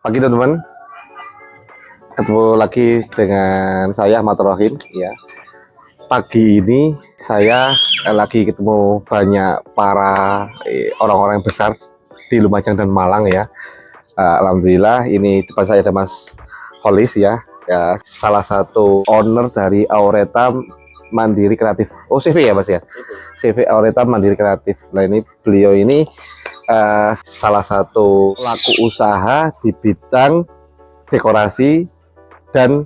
Pagi teman-teman, ketemu lagi dengan saya Ahmad Rohim ya. Pagi ini saya lagi ketemu banyak para orang-orang besar di Lumajang dan Malang ya. Alhamdulillah ini depan saya ada Mas Holis ya, salah satu owner dari Aureta Mandiri Kreatif. Oh, CV ya Mas ya? CV Aureta Mandiri Kreatif. Nah ini beliau ini salah satu pelaku usaha di bidang dekorasi dan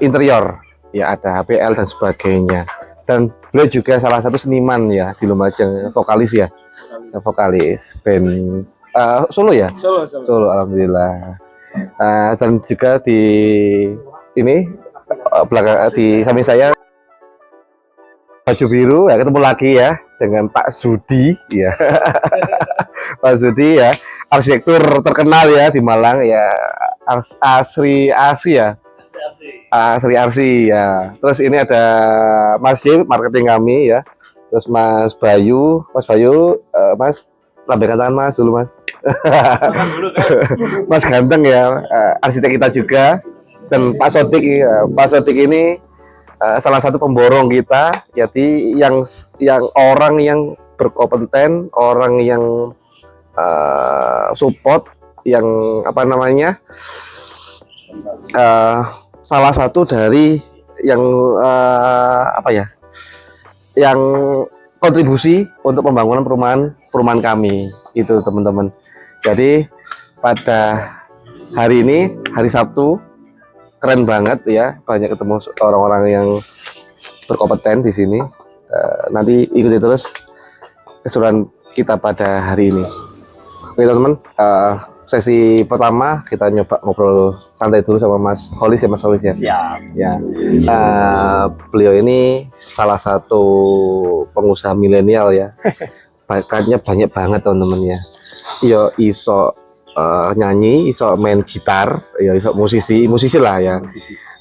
interior ya, ada HPL dan sebagainya. Dan beliau juga salah satu seniman ya di Lumajang, vokalis ya, vokalis band Solo ya, Solo alhamdulillah. Dan juga di ini belakang di samping saya baju biru ya, ketemu lagi ya dengan Pak Zudi ya. Pak Zudi ya, arsitektur terkenal ya di Malang ya, Asri ya, Asri Arsi ya. Terus ini ada Mas J, marketing kami ya. Terus Mas Bayu, Mas lambaikan tangan Mas dulu Mas. Mas ganteng ya, arsitek kita juga. Dan Pak Sodik ya. Pak Sodik ini salah satu pemborong kita, jadi yang orang yang berkompeten, orang yang support, yang apa namanya, salah satu dari yang apa ya, yang kontribusi untuk pembangunan perumahan kami itu teman-teman. Jadi pada hari ini, hari Sabtu, keren banget ya, banyak ketemu orang-orang yang berkompeten di sini. Nanti ikuti terus keseruan kita pada hari ini. Oke teman-teman, sesi pertama kita nyoba ngobrol santai dulu sama Mas Holis ya, Mas Holis ya. Siap. Ya, beliau ini salah satu pengusaha milenial ya. Bakatnya banyak banget teman-teman ya. Yo iso nyanyi, iso main gitar, ya iso musisi lah ya.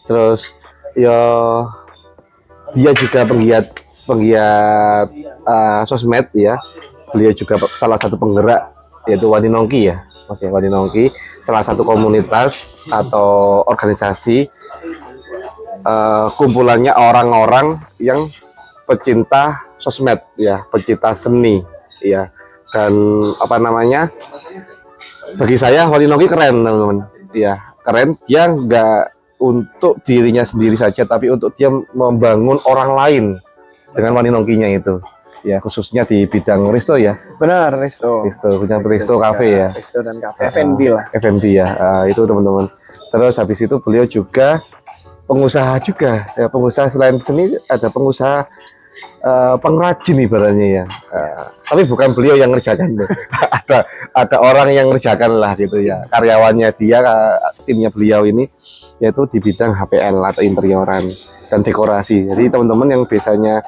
Terus yo dia juga penggiat sosmed ya. Beliau juga salah satu penggerak yaitu Waninongki ya, Mas ya, Waninongki, salah satu komunitas atau organisasi kumpulannya orang-orang yang pecinta sosmed ya, pecinta seni ya. Dan apa namanya, bagi saya Waninongki keren teman-teman ya, keren. Dia nggak untuk dirinya sendiri saja, tapi untuk dia membangun orang lain dengan Waninongkinya itu ya, khususnya di bidang resto ya. Benar, resto punya resto cafe ya, resto dan cafe, F&B lah, F&B ya. Itu teman-teman. Terus habis itu beliau juga pengusaha juga ya, pengusaha selain seni ada pengusaha pengrajin ibaratnya ya. Tapi bukan beliau yang ngerjakan tuh. ada orang yang ngerjakan lah gitu ya, karyawannya dia, timnya beliau ini, yaitu di bidang HPL atau interioran dan dekorasi. Jadi teman-teman yang biasanya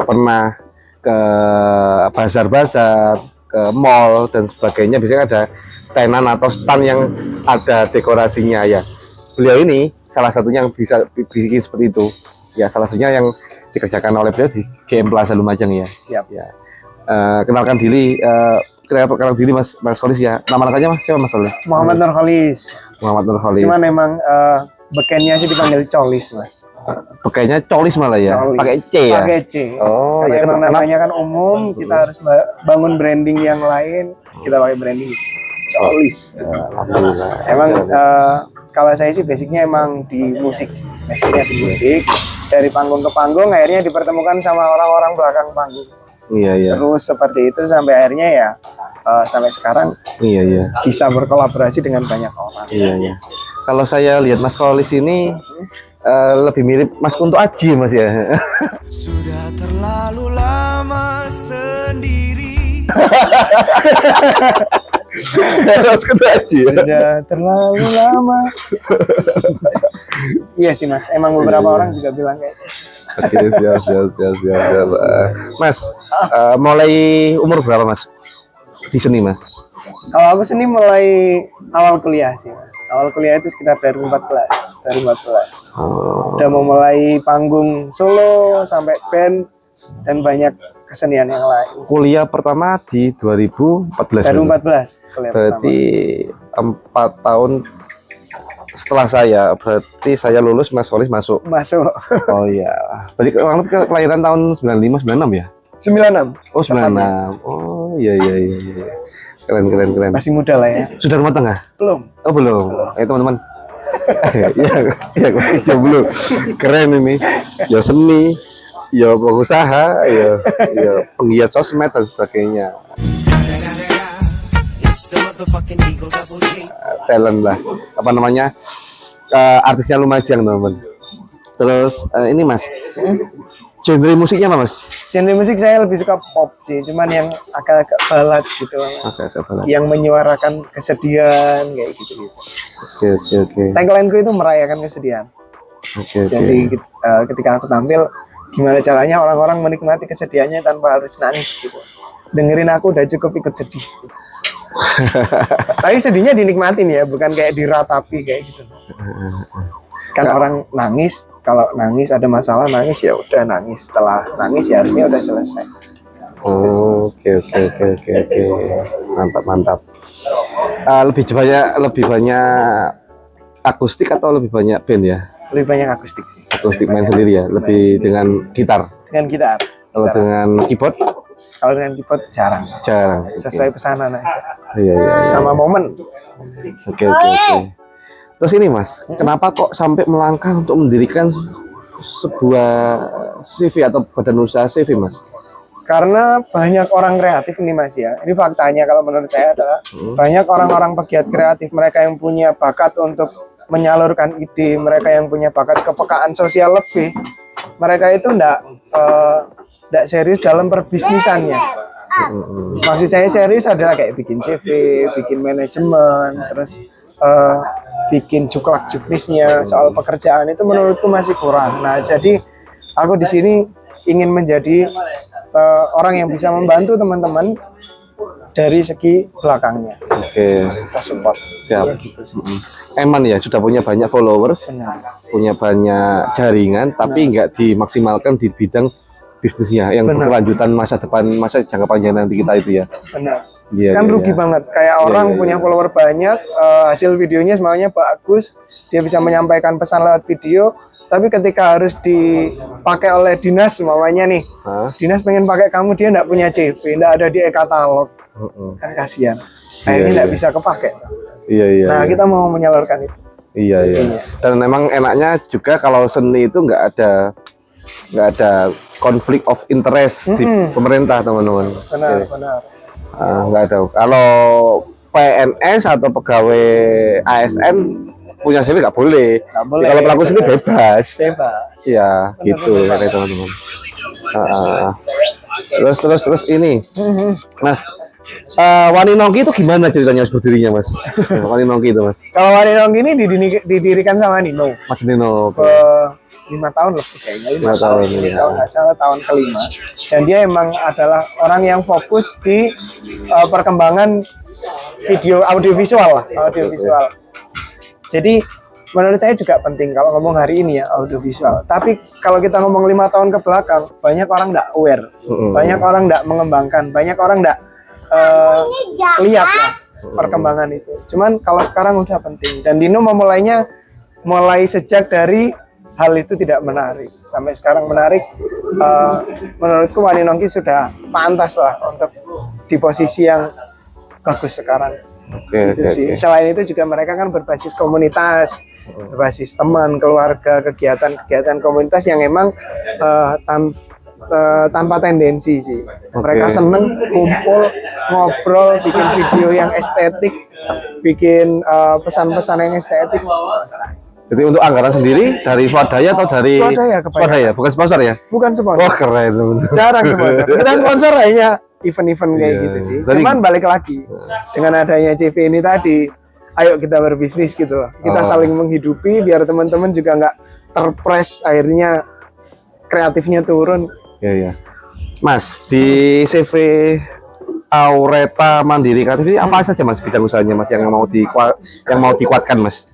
pernah ke bazar-bazar, ke mall dan sebagainya, biasanya ada tenan atau stand yang ada dekorasinya ya. Beliau ini salah satunya yang bisa bikin seperti itu ya, salah satunya yang dikerjakan oleh beliau di GM Plaza Lumajang ya. Siap ya. Kenalkan diri, Mas Holis ya. Nama lengkapnya Mas siapa Mas Holis? Muhammad Nurholis. Muhammad Nurholis. Cuman memang bekennya sih dipanggil Colis Mas. Bekennya Colis malah ya, pakai C ya. Pakai C. Oh, karena ya, emang namanya kan umum, kita harus bangun branding yang lain, kita pakai branding Colis. Ya, alhamdulillah. Emang kalau saya sih basicnya emang di musik, basicnya di musik. Dari panggung ke panggung, akhirnya dipertemukan sama orang-orang belakang panggung. Iya. Terus seperti itu sampai akhirnya ya sampai sekarang bisa berkolaborasi dengan banyak orang. Iya. Kalau saya lihat Mas Holis ini lebih mirip Mas Kunto Aji Mas ya. Sudah terlalu lama sendiri. Mas Kunto Aji ya? Sudah terlalu lama. Iya sih Mas, emang beberapa orang juga bilang kayak gitu. Oke, siap. Mas, mulai umur berapa Mas di seni Mas? Kalau aku seni mulai awal kuliah sih Mas. Awal kuliah itu sekitar 2014. Udah mau mulai panggung solo sampai band dan banyak kesenian yang lain. Kuliah pertama di 2014. 2014 kuliah berarti pertama. 4 tahun setelah saya, berarti saya lulus, Mas Holis masuk. Masuk Oh iya, berarti kelahiran tahun 95, 96 ya? 96. Oh 96. Oh iya. Keren. Masih muda lah ya. Sudah rumah tangga? Belum. Oh belum. Teman-teman. Iya, jomblo. Keren ini. Ya seni, ya pengusaha, ya penggiat sosmed dan sebagainya. Talent lah, apa namanya, artisnya Lumajang teman-teman. Terus ini Mas, genre musiknya apa Mas? Genre musik saya lebih suka pop sih, cuman yang agak-agak balad gitu lah, Mas. Agak balad. Yang menyuarakan kesedihan kayak gitu. Oke. Tagline-ku itu merayakan kesedihan. Oke. Jadi ketika aku tampil, gimana caranya orang-orang menikmati kesedihannya tanpa harus nangis gitu. Dengerin aku udah cukup ikut sedih. Tapi sedihnya dinikmatin ya, bukan kayak diratapi kayak gitu. Kan orang nangis, kalau nangis ada masalah nangis ya udah nangis, setelah nangis ya harusnya udah selesai. Oke. Mantap. Lebih banyak akustik atau lebih banyak band ya? Lebih banyak akustik sih. Akustik main sendiri ya, lebih dengan gitar. Dengan gitar. Kalau dengan keyboard? Kalau dengan keyboard jarang. Sesuai pesanan aja. Iya. Sama momen. Oke. Terus ini Mas, kenapa kok sampai melangkah untuk mendirikan sebuah CV atau badan usaha CV Mas? Karena banyak orang kreatif nih Mas ya. Ini faktanya kalau menurut saya adalah banyak orang-orang pegiat kreatif, mereka yang punya bakat untuk menyalurkan ide, mereka yang punya bakat kepekaan sosial lebih. Mereka itu enggak serius dalam perbisnisannya. Maksud saya serius adalah kayak bikin CV, bikin manajemen, terus bikin juklak-juknisnya soal pekerjaan itu menurutku masih kurang. Nah, jadi aku di sini ingin menjadi orang yang bisa membantu teman-teman dari segi belakangnya. Oke. Kita support. Siap. Ya, gitu sih. Eman ya, sudah punya banyak followers, Benar. punya banyak jaringan, tapi nggak dimaksimalkan di bidang bisnisnya yang berkelanjutan masa depan, masa jangka panjang nanti kita itu ya. Benar. Iya, Kan iya, rugi iya. banget. Kayak orang punya follower banyak, hasil videonya semuanya bagus, dia bisa menyampaikan pesan lewat video, tapi ketika harus dipakai oleh dinas semuanya nih, dinas pengen pakai kamu, dia nggak punya CV, nggak ada di e-katalog, kan kasihan. Akhirnya nggak bisa kepake. Iya. Nah, kita mau menyalurkan itu. Iya. Dan memang enaknya juga kalau seni itu nggak ada konflik of interest di pemerintah teman-teman. Benar. Nggak ada. Kalau PNS atau pegawai ASN punya CV nggak boleh. Nggak boleh. Kalau pelaku seni bebas. Iya, gitu ya teman-teman. Terus ini, Mas. Wani Nongki itu gimana ceritanya Mas berdirinya Mas? Wani Nongki itu Mas. Kalau Wani Nongki ini didirikan sama Nino. Mas Nino. 5 tahun lebih kayaknya, 5 tahun ya. Kalau nggak salah tahun ke-5. Dan dia emang adalah orang yang fokus di perkembangan audiovisual. Jadi menurut saya juga penting kalau ngomong hari ini ya audiovisual. Tapi kalau kita ngomong 5 tahun ke belakang, banyak orang nggak aware, banyak orang nggak mengembangkan, banyak orang nggak lihat lah perkembangan itu. Cuman kalau sekarang udah penting. Dan Dino mulai sejak dari hal itu tidak menarik sampai sekarang menarik. Menurutku Wani Nongki sudah pantas lah untuk di posisi yang bagus sekarang. Oke. Selain itu juga mereka kan berbasis komunitas, berbasis teman, keluarga, kegiatan komunitas yang emang tanpa tendensi sih. Mereka seneng kumpul, ngobrol, bikin video yang estetik, bikin pesan-pesan yang estetik, selesai. Jadi untuk anggaran sendiri dari swadaya atau dari Swadaya, bukan sponsor ya? Bukan sponsor. Wah keren teman. Jarang sponsor. Kita sponsor hanya event-event kayak gitu sih. Cuman balik lagi dengan adanya CV ini tadi, ayo kita berbisnis gitu loh. Kita saling menghidupi biar teman-teman juga nggak terpres akhirnya kreatifnya turun. Iya. Mas, di CV Aureta Mandiri Kreatif ini apa saja Mas bidang usahanya Mas yang mau dikuatkan Mas?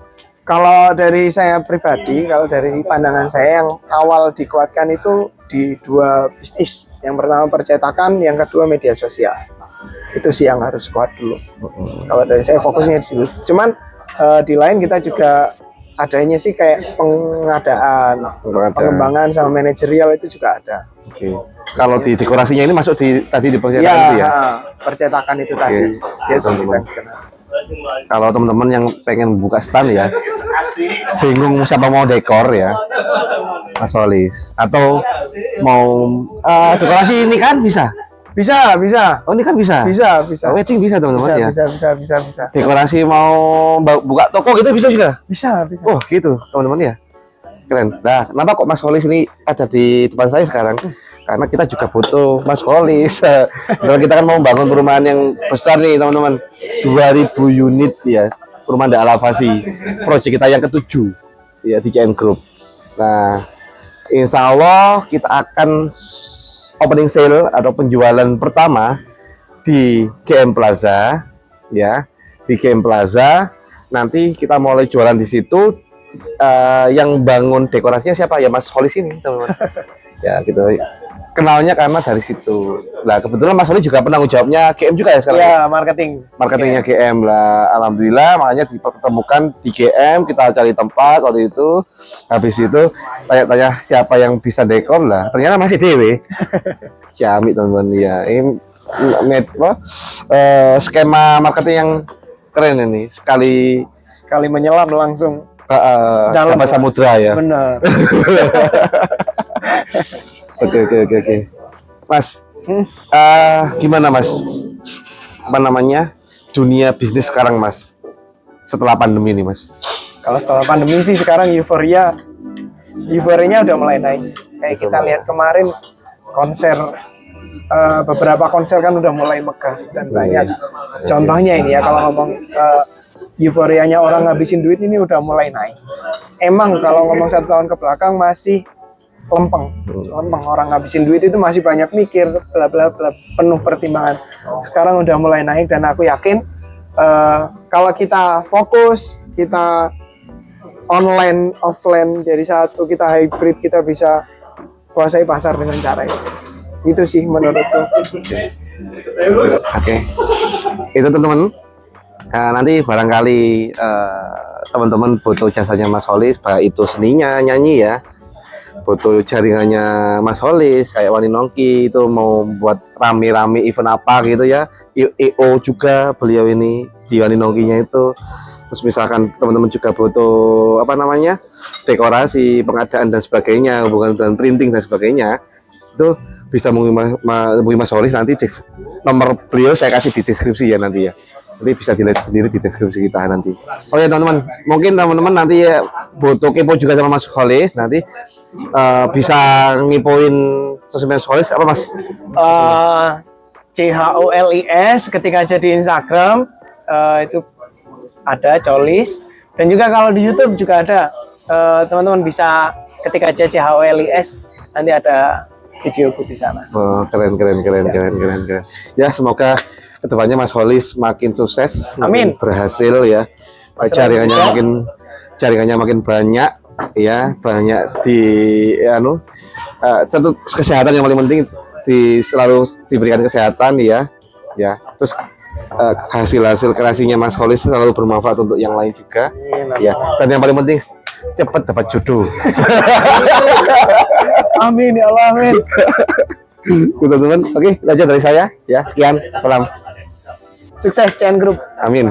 Kalau dari saya pribadi, kalau dari pandangan saya yang awal dikuatkan itu di 2 bisnis. Yang pertama percetakan, yang kedua media sosial. Itu sih yang harus kuat dulu. Kalau dari saya fokusnya di situ. Cuman di lain kita juga adanya sih kayak pengadaan, pengembangan sama manajerial itu juga ada. Oke. Kalau di dekorasinya ini masuk tadi di percetakan Ya, itu ya. percetakan itu tadi. Dia teman-teman. sekarang. Kalau teman-teman yang pengen buka stand ya, bingung siapa mau dekor ya, Mas Solis. Atau mau dekorasi ini kan bisa. Bisa. Oh ini kan bisa. Bisa. Wedding bisa teman-teman ya. Bisa. Dekorasi mau buka toko gitu bisa juga. Bisa. Oh gitu teman-teman ya. Keren. Nah, kenapa kok Mas Solis ini ada di depan saya sekarang? Karena kita juga butuh Mas Solis. Karena kita kan mau bangun perumahan yang besar nih teman-teman. 2000 unit ya. Perumahan The Alavasi. Proyek kita yang ke-7 ya di CN Group. Nah, insya Allah kita akan opening sale atau penjualan pertama di GM Plaza ya. Di GM Plaza nanti kita mulai jualan di situ. Yang bangun dekorasinya siapa ya Mas Solis ini teman-teman. Ya gitu, kenalnya karena dari situ. Nah kebetulan Mas Solis juga penanggung jawabnya GM juga ya sekarang. Ya, marketingnya GM lah. Alhamdulillah makanya dipertemukan di GM, kita cari tempat waktu itu. Habis itu tanya-tanya siapa yang bisa dekor lah. Ternyata masih Dewe. Ciamik teman-teman ya. Ini skema marketing yang keren ini. Sekali menyelam langsung dalam samudra ya. Benar. Oke. Mas, gimana Mas? Apa namanya? Dunia bisnis sekarang Mas. Setelah pandemi ini Mas. Kalau setelah pandemi sih sekarang euforianya udah mulai naik. Kayak kita lihat kemarin beberapa konser kan udah mulai megah dan banyak. Contohnya ini ya kalau ngomong euforianya orang ngabisin duit ini udah mulai naik. Emang kalau ngomong 1 tahun ke belakang masih lempeng orang ngabisin duit itu masih banyak mikir bla bla bla, penuh pertimbangan. Sekarang udah mulai naik dan aku yakin kalau kita fokus, kita online offline jadi satu, kita hybrid, kita bisa kuasai pasar dengan cara itu. Itu sih menurutku. Oke. Itu teman-teman. Nanti barangkali teman-teman butuh jasanya Mas Solis, baik itu seninya nyanyi ya, butuh jaringannya Mas Solis kayak Wani Nongki itu mau buat rame-rame event apa gitu ya, EO juga beliau ini di Wani Nongkinya itu. Terus misalkan teman-teman juga butuh apa namanya dekorasi, pengadaan dan sebagainya, hubungan dengan printing dan sebagainya, itu bisa menghubungi Mas Solis. Nanti nomor beliau saya kasih di deskripsi ya nanti ya. Nanti bisa dilihat sendiri di deskripsi kita nanti. Oh ya teman-teman, mungkin teman-teman nanti ya butuh kepo juga sama Mas Solis, nanti bisa ngipoin sosmed Mas Solis apa Mas? CHOLIS ketika aja di Instagram itu ada Colis, dan juga kalau di YouTube juga ada. Teman-teman bisa ketika aja CHOLIS nanti ada videoku di sana. Oh, keren. Ya semoga kedepannya Mas Solis makin sukses, amin, makin berhasil ya, jaringannya makin banyak ya, banyak di satu kesehatan yang paling penting, selalu diberikan kesehatan ya, terus hasil kreasinya Mas Solis selalu bermanfaat untuk yang lain juga ya, dan yang paling penting cepat dapat jodoh. Amin ya Allah, amin. Teman-teman, oke, itu aja dari saya ya, sekian, salam. Sukses CN Group. Amin.